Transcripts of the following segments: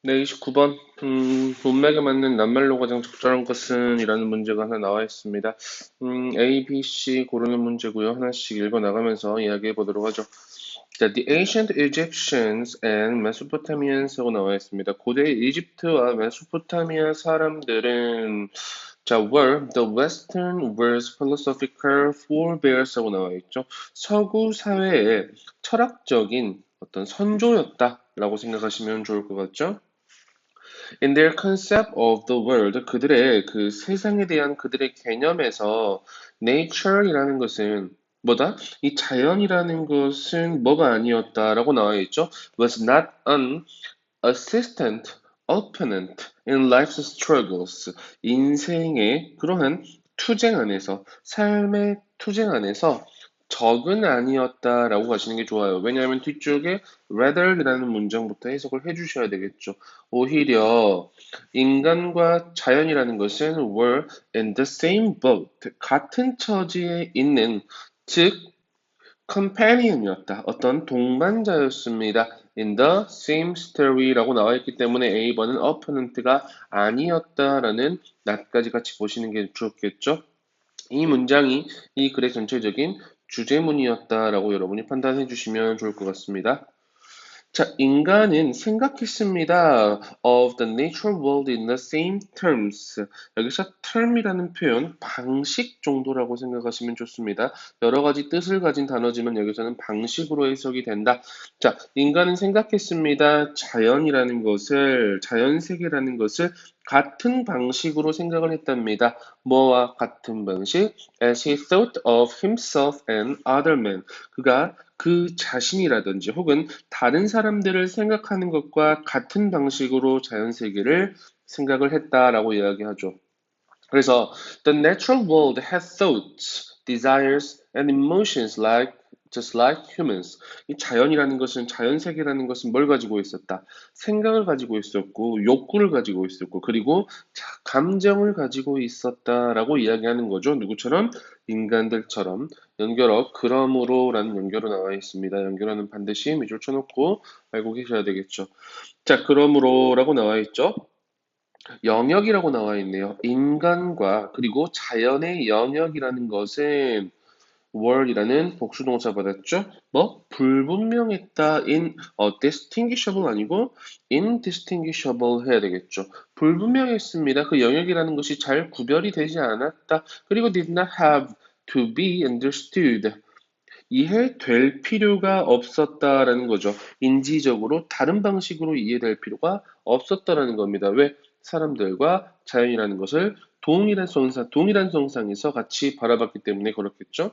네, 29번. 문맥에 맞는 낱말로 가장 적절한 것은 이라는 문제가 하나 나와 있습니다. A, B, C 고르는 문제고요. 하나씩 읽어 나가면서 이야기해 보도록 하죠. 자, The ancient Egyptians and Mesopotamians라고 나와 있습니다. 고대 이집트와 메소포타미아 사람들은 자, were the Western world's philosophical forebears라고 나와 있죠. 서구 사회의 철학적인 어떤 선조였다라고 생각하시면 좋을 것 같죠? In their concept of the world, 그들의 그 세상에 대한 그들의 개념에서 nature이라는 것은 뭐다? 이 자연이라는 것은 뭐가 아니었다라고 나와 있죠. Was not an assistant opponent in life's struggles. 인생의 그러한 투쟁 안에서, 삶의 투쟁 안에서 적은 아니었다라고 가시는 게 좋아요. 왜냐하면 뒤쪽에 rather이라는 문장부터 해석을 해주셔야 되겠죠. 오히려 인간과 자연이라는 것은 were in the same boat, 같은 처지에 있는, 즉 companion이었다. 어떤 동반자였습니다. In the same story라고 나와 있기 때문에 A번은 opponent가 아니었다라는 낫까지 같이 보시는 게 좋겠죠. 이 문장이 이 글의 전체적인 주제문이었다라고 여러분이 판단해 주시면 좋을 것 같습니다. 자, 인간은 생각했습니다. Of the natural world in the same terms. 여기서 term이라는 표현, 방식 정도라고 생각하시면 좋습니다. 여러 가지 뜻을 가진 단어지만 여기서는 방식으로 해석이 된다. 자, 인간은 생각했습니다. 자연세계라는 것을 같은 방식으로 생각을 했답니다. 뭐와 같은 방식? As he thought of himself and other men. 그가 그 자신이라든지 혹은 다른 사람들을 생각하는 것과 같은 방식으로 자연 세계를 생각을 했다라고 이야기하죠. 그래서 the natural world has thoughts, desires, and emotions just like humans. 이 자연이라는 것은 자연 세계라는 것은 뭘 가지고 있었다? 생각을 가지고 있었고 욕구를 가지고 있었고 그리고 감정을 가지고 있었다라고 이야기하는 거죠. 누구처럼? 인간들처럼. 연결어 그러므로라는 연결어 나와 있습니다. 연결어는 반드시 밑줄 쳐놓고 알고 계셔야 되겠죠. 자, 그러므로라고 나와 있죠. 영역이라고 나와 있네요. 인간과 그리고 자연의 영역이라는 것은 wor이라는 복수동사 받았죠? 뭐 불분명했다 distinguishable 아니고 indistinguishable 해야 되겠죠. 불분명했습니다. 그 영역이라는 것이 잘 구별이 되지 않았다. 그리고 did not have to be understood. 이해될 필요가 없었다라는 거죠. 인지적으로 다른 방식으로 이해될 필요가 없었다라는 겁니다. 왜? 사람들과 자연이라는 것을 동일한 성상에서 같이 바라봤기 때문에 그렇겠죠.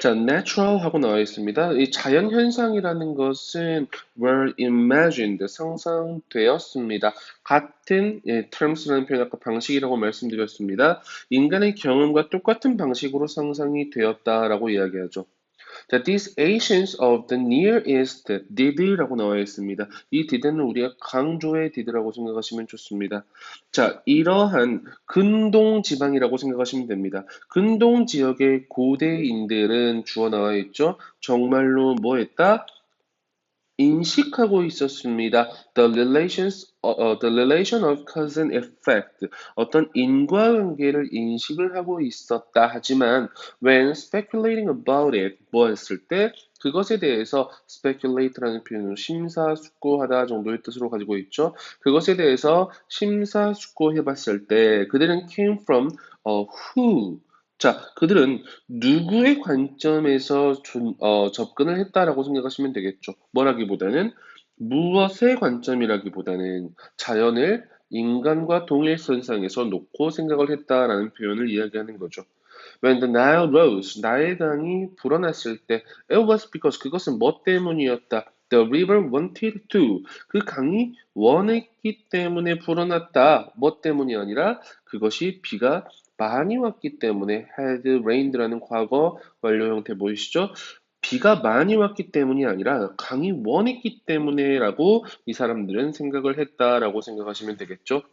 자, natural 하고 나와 있습니다. 이 자연 현상이라는 것은 were imagined, 상상되었습니다. 같은 terms라는 표현 아까 방식이라고 말씀드렸습니다. 인간의 경험과 똑같은 방식으로 상상이 되었다라고 이야기하죠. 자, these Asians of the Near East did라고 나와 있습니다. 이 did는 우리가 강조의 did라고 생각하시면 좋습니다. 자, 이러한 근동 지방이라고 생각하시면 됩니다. 근동 지역의 고대인들은 주어 나와 있죠. 정말로 뭐 했다? 인식하고 있었습니다. The relation of cause and effect. 어떤 인과관계를 인식을 하고 있었다. 하지만 when speculating about it, 뭐 했을 때 그것에 대해서 speculate라는 표현으로 심사숙고하다 정도의 뜻으로 가지고 있죠. 그것에 대해서 심사숙고해 봤을 때 그들은 came from who. 자, 그들은 누구의 관점에서 접근을 했다라고 생각하시면 되겠죠. 뭐라기보다는 무엇의 관점이라기보다는 자연을 인간과 동일선상에서 놓고 생각을 했다라는 표현을 이야기하는 거죠. When the Nile rose, 나일강이 불어났을 때, it was because 그것은 뭐 때문이었다. The river wanted to. 그 강이 원했기 때문에 불어났다. 뭐 때문이 아니라 그것이 비가 많이 왔기 때문에 had rained라는 과거 완료 형태 보이시죠? 비가 많이 왔기 때문이 아니라 강이 원했기 때문에라고 이 사람들은 생각을 했다라고 생각하시면 되겠죠.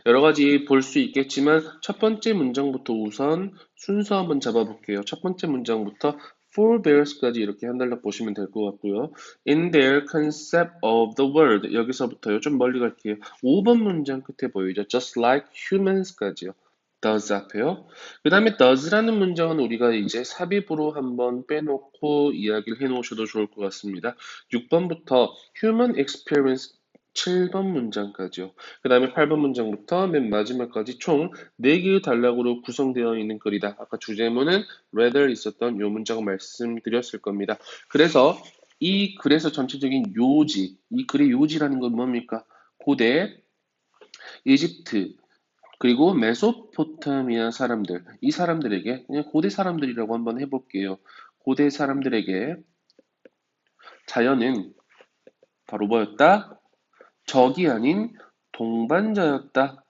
여러 가지 볼 수 있겠지만 첫 번째 문장부터 우선 순서 한번 잡아볼게요. 첫 번째 문장부터 forebears까지 이렇게 한 달락 보시면 될 것 같고요. In their concept of the world 여기서부터요. 좀 멀리 갈게요. 5번 문장 끝에 보이죠. Just like humans까지요. does 앞에요. 그 다음에 does라는 문장은 우리가 이제 삽입으로 한번 빼놓고 이야기를 해놓으셔도 좋을 것 같습니다. 6번부터 human experience 7번 문장까지요. 그 다음에 8번 문장부터 맨 마지막까지 총 4개의 단락으로 구성되어 있는 글이다. 아까 주제문은 rather 있었던 요 문장을 말씀드렸을 겁니다. 그래서 이 글에서 전체적인 요지, 이 글의 요지라는 건 뭡니까? 고대 이집트 그리고 메소포타미아 사람들, 이 사람들에게 그냥 고대 사람들이라고 한번 해볼게요. 고대 사람들에게 자연은 바로 뭐였다? 적이 아닌 동반자였다.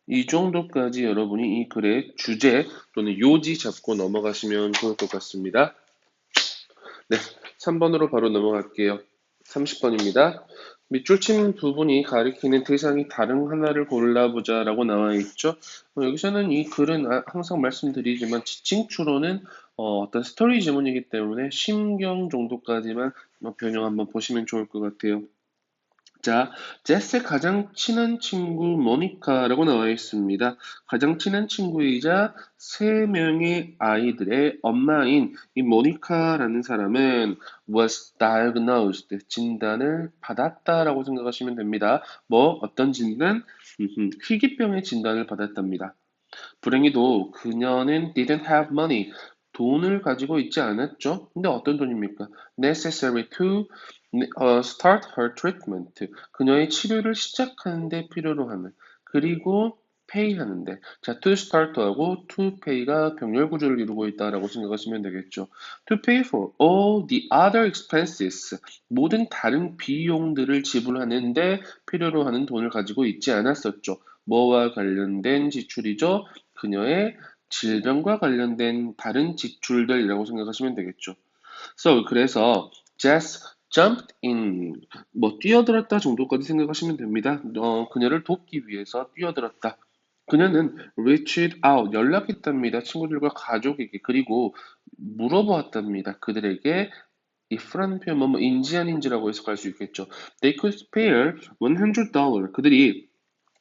이 정도까지 여러분이 이 글의 주제 또는 요지 잡고 넘어가시면 좋을 것 같습니다. 네, 3번으로 바로 넘어갈게요. 30번입니다. 밑줄 친 부분이 가리키는 대상이 다른 하나를 골라보자 라고 나와 있죠. 여기서는 이 글은 항상 말씀드리지만 지칭 추론은 어떤 스토리 지문이기 때문에 심경 정도까지만 변형 한번 보시면 좋을 것 같아요. 자, 제스의 가장 친한 친구 모니카라고 나와 있습니다. 가장 친한 친구이자 3명의 아이들의 엄마인 이 모니카라는 사람은 was diagnosed, 진단을 받았다라고 생각하시면 됩니다. 뭐 어떤 진단? 희귀병의 진단을 받았답니다. 불행히도 그녀는 didn't have money. 돈을 가지고 있지 않았죠. 근데 어떤 돈입니까? necessary to start her treatment. 그녀의 치료를 시작하는데 필요로 하는. 그리고 pay 하는데. 자, to start하고 to pay가 병렬 구조를 이루고 있다라고 생각하시면 되겠죠. to pay for all the other expenses. 모든 다른 비용들을 지불하는데 필요로 하는 돈을 가지고 있지 않았었죠. 뭐와 관련된 지출이죠? 그녀의 질병과 관련된 다른 지출들이라고 생각하시면 되겠죠. 그래서 Jess jumped in, 뭐 뛰어들었다 정도까지 생각하시면 됩니다. 그녀를 돕기 위해서 뛰어들었다. 그녀는 reached out, 연락했답니다. 친구들과 가족에게. 그리고 물어보았답니다. 그들에게 if라는 표현 인지 아닌지라고 해석할 수 있겠죠. They could spare $100. 그들이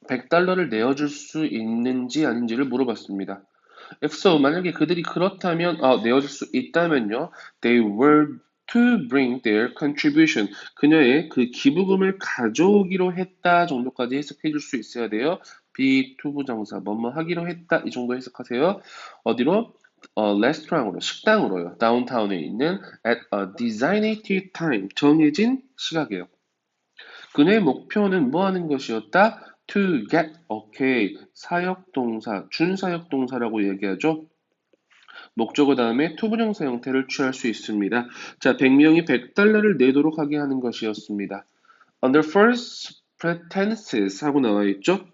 100달러를 내어줄 수 있는지 아닌지를 물어봤습니다. If so, 만약에 그들이 그렇다면, 내어줄 수 있다면요. They were to bring their contribution. 그녀의 그 기부금을 가져오기로 했다 정도까지 해석해 줄 수 있어야 돼요. be to 부정사, 뭐뭐 하기로 했다 이 정도 해석하세요. 어디로? 레스토랑으로, 식당으로요. 다운타운에 있는 at a designated time, 정해진 시각이에요. 그녀의 목표는 뭐 하는 것이었다? To get, okay. 사역동사, 준사역동사라고 얘기하죠. 목적어 다음에 투부정사 형태를 취할 수 있습니다. 자, 100명이 100달러를 내도록 하게 하는 것이었습니다. Under false pretenses 하고 나와 있죠.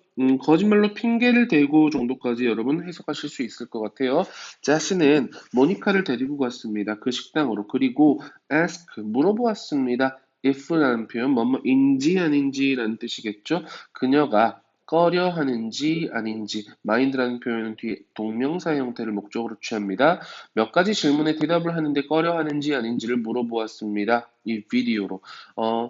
거짓말로 핑계를 대고 정도까지 여러분 해석하실 수 있을 것 같아요. 자스는 모니카를 데리고 갔습니다. 그 식당으로. 그리고 ask, 물어보았습니다. if라는 표현, 뭐뭐인지 아닌지라는 뜻이겠죠. 그녀가 꺼려 하는지 아닌지, mind라는 표현은 뒤에 동명사 형태를 목적으로 취합니다. 몇 가지 질문에 대답을 하는데 꺼려 하는지 아닌지를 물어보았습니다. 이 비디오로.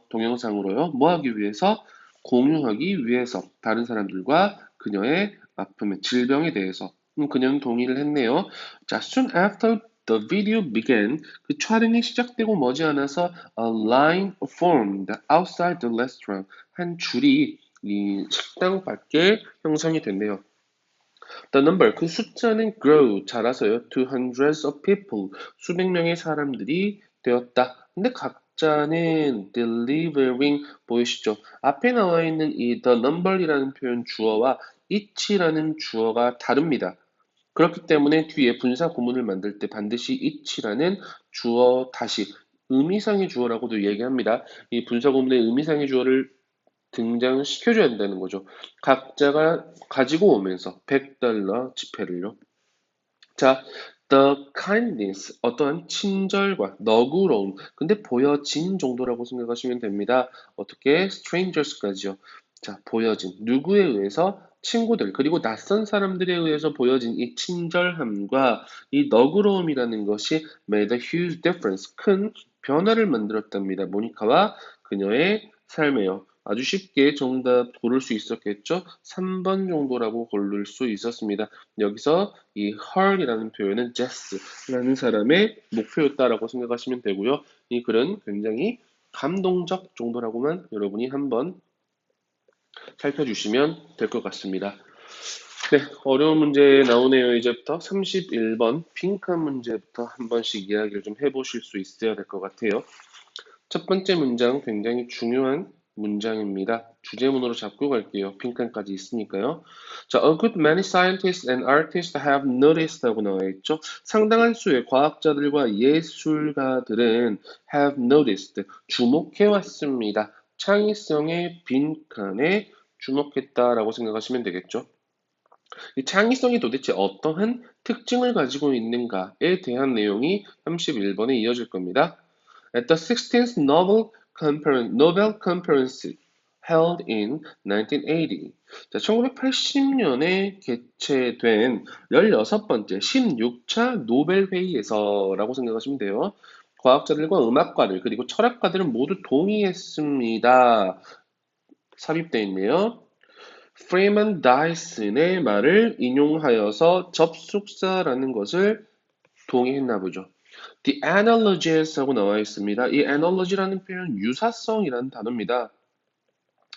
동영상으로요. 뭐 하기 위해서? 공유하기 위해서 다른 사람들과 그녀의 아픔의 질병에 대해서 그녀는 동의를 했네요. 자, soon after the video began, 그 촬영이 시작되고 머지않아서 a line formed outside the restaurant. 한 줄이 이 식당 밖에 형성이 됐네요. The number, 그 숫자는 grow, 자라서요. To hundreds of people, 수백 명의 사람들이 되었다. 근데 각자는 delivering, 보이시죠? 앞에 나와 있는 이 the number이라는 표현 주어와 each라는 주어가 다릅니다. 그렇기 때문에 뒤에 분사 구문을 만들 때 반드시 each라는 주어 다시 의미상의 주어라고도 얘기합니다. 이 분사 구문의 의미상의 주어를 등장시켜줘야 된다는 거죠. 각자가 가지고 오면서 100달러 지폐를요. 자, the kindness, 어떠한 친절과 너그러움, 근데 보여진 정도라고 생각하시면 됩니다. 어떻게? strangers까지요. 자, 보여진, 누구에 의해서? 친구들, 그리고 낯선 사람들에 의해서 보여진 이 친절함과 이 너그러움이라는 것이 made a huge difference, 큰 변화를 만들었답니다. 모니카와 그녀의 삶에요. 아주 쉽게 정답 고를 수 있었겠죠? 3번 정도라고 고를 수 있었습니다. 여기서 이 her이라는 표현은 Jess라는 사람의 목표였다라고 생각하시면 되고요. 이 글은 굉장히 감동적 정도라고만 여러분이 한번 살펴주시면 될 것 같습니다. 네, 어려운 문제 나오네요. 이제부터 31번 빈칸 문제부터 한 번씩 이야기를 좀 해보실 수 있어야 될 것 같아요. 첫 번째 문장 굉장히 중요한 문장입니다. 주제문으로 잡고 갈게요. 빈칸까지 있으니까요. 자, a good many scientists and artists have noticed 하고 나와 있죠. 상당한 수의 과학자들과 예술가들은 have noticed, 주목해 왔습니다. 창의성의 빈칸에 주목했다라고 생각하시면 되겠죠. 이 창의성이 도대체 어떠한 특징을 가지고 있는가에 대한 내용이 31번에 이어질 겁니다. At the 16th Nobel Conference held in 1980. 자, 1980년에 개최된 16번째 16차 노벨 회의에서라고 생각하시면 돼요. 과학자들과 음악가들 그리고 철학가들은 모두 동의했습니다. 삽입되어 있네요. 프리먼 다이슨의 말을 인용하여서 접속사라는 것을 동의했나 보죠. The analogies 하고 나와 있습니다. 이 analogy라는 표현은 유사성이라는 단어입니다.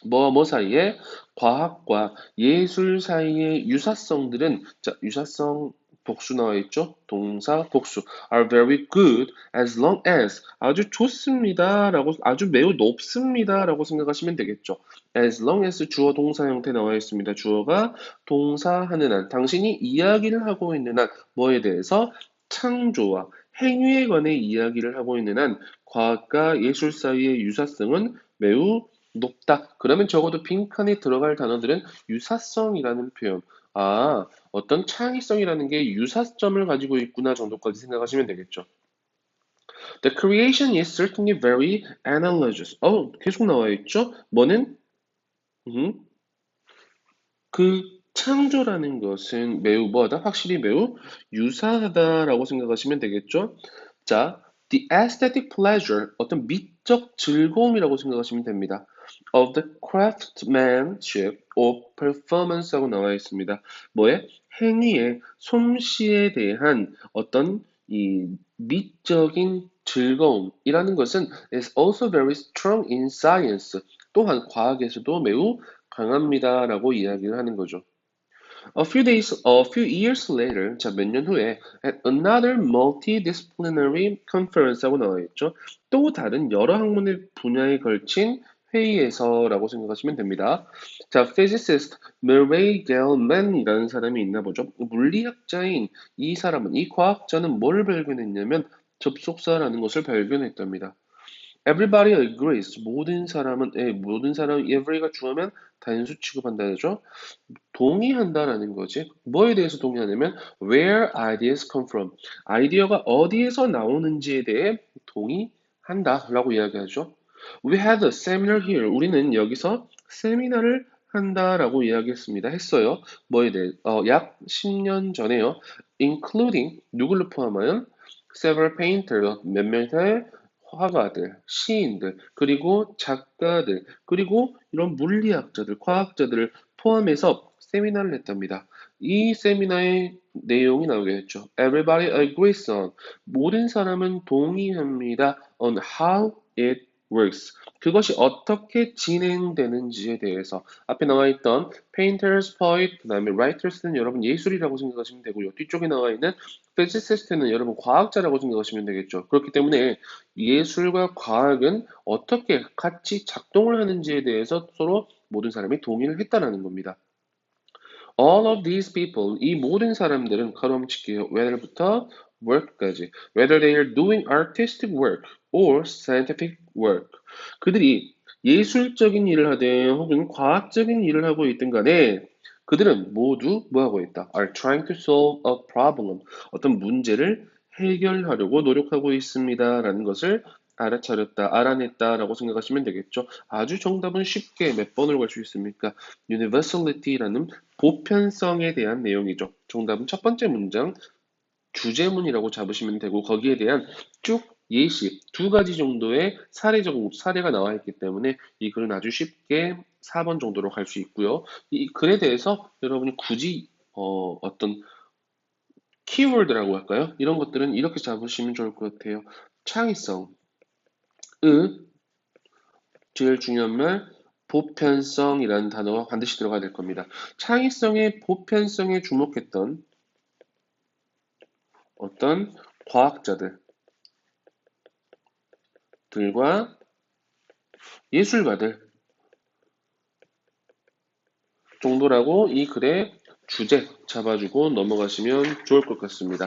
뭐와 뭐 사이에 과학과 예술 사이의 유사성들은 자, 유사성 복수 나와 있죠? 동사 복수 are very good as long as 아주 좋습니다라고 아주 매우 높습니다라고 생각하시면 되겠죠. as long as 주어 동사 형태 나와 있습니다. 주어가 동사하는 한 당신이 이야기를 하고 있는 한 뭐에 대해서 창조와 행위에 관해 이야기를 하고 있는 한 과학과 예술 사이의 유사성은 매우 높다. 그러면 적어도 빈칸에 들어갈 단어들은 유사성이라는 표현. 아, 어떤 창의성이라는 게 유사점을 가지고 있구나 정도까지 생각하시면 되겠죠. The creation is certainly very analogous. 계속 나와 있죠? 뭐는? 음, 그 창조라는 것은 매우 뭐하다? 확실히 매우 유사하다라고 생각하시면 되겠죠? 자, the aesthetic pleasure, 어떤 미적 즐거움이라고 생각하시면 됩니다. of the craftsmanship or performance하고 나와 있습니다. 뭐에? 행위의 솜씨에 대한 어떤 이 미적인 즐거움이라는 것은 is also very strong in science. 또한 과학에서도 매우 강합니다라고 이야기를 하는 거죠. A few years later, 자, 몇 년 후에, at another multidisciplinary conference하고 나와 있죠. 또 다른 여러 학문의 분야에 걸친 회의에서라고 생각하시면 됩니다. 자, physicist Murray Gell-mann이라는 사람이 있나 보죠. 물리학자인 이 사람은, 이 과학자는 뭘 발견했냐면 접속사라는 것을 발견했답니다. Everybody agrees. 모든 사람, every가 주어면 단수 취급한다죠. 동의한다라는 거지. 뭐에 대해서 동의하냐면 where ideas come from. 아이디어가 어디에서 나오는지에 대해 동의한다라고 이야기하죠. We had a seminar here. 우리는 여기서 세미나를 한다라고 이야기했습니다. 했어요. 뭐에 대해? 약 10년 전에요. Including 누구를 포함하여 several painters, 몇몇의 화가들, 시인들, 그리고 작가들, 그리고 이런 물리학자들, 과학자들을 포함해서 세미나를 했답니다. 이 세미나의 내용이 나오게 됐죠. Everybody agrees on. 모든 사람은 동의합니다. On how it works. 그것이 어떻게 진행되는지에 대해서 앞에 나와 있던 painters, poet, 그 다음에 writers는 여러분 예술이라고 생각하시면 되고요. 뒤쪽에 나와 있는 physicist는 여러분 과학자라고 생각하시면 되겠죠. 그렇기 때문에 예술과 과학은 어떻게 같이 작동을 하는지에 대해서 서로 모든 사람이 동의를 했다라는 겁니다. All of these people, 이 모든 사람들은 가로치기요. whether부터 work까지. whether they are doing artistic work or scientific work. 그들이 예술적인 일을 하든 혹은 과학적인 일을 하고 있든 간에 그들은 모두 뭐 하고 있다? are trying to solve a problem. 어떤 문제를 해결하려고 노력하고 있습니다라는 것을 알아차렸다, 알아냈다라고 생각하시면 되겠죠. 아주 정답은 쉽게 몇 번을 갈 수 있습니까? universality라는 보편성에 대한 내용이죠. 정답은 첫 번째 문장 주제문이라고 잡으시면 되고 거기에 대한 쭉 예시 두 가지 정도의 사례가 나와 있기 때문에 이 글은 아주 쉽게 4번 정도로 갈 수 있고요. 이 글에 대해서 여러분이 굳이 어떤 키워드라고 할까요? 이런 것들은 이렇게 잡으시면 좋을 것 같아요. 창의성, 제일 중요한 말 보편성이라는 단어가 반드시 들어가야 될 겁니다. 창의성의 보편성에 주목했던 어떤 과학자들과 예술가들 정도라고 이 글의 주제 잡아주고 넘어가시면 좋을 것 같습니다.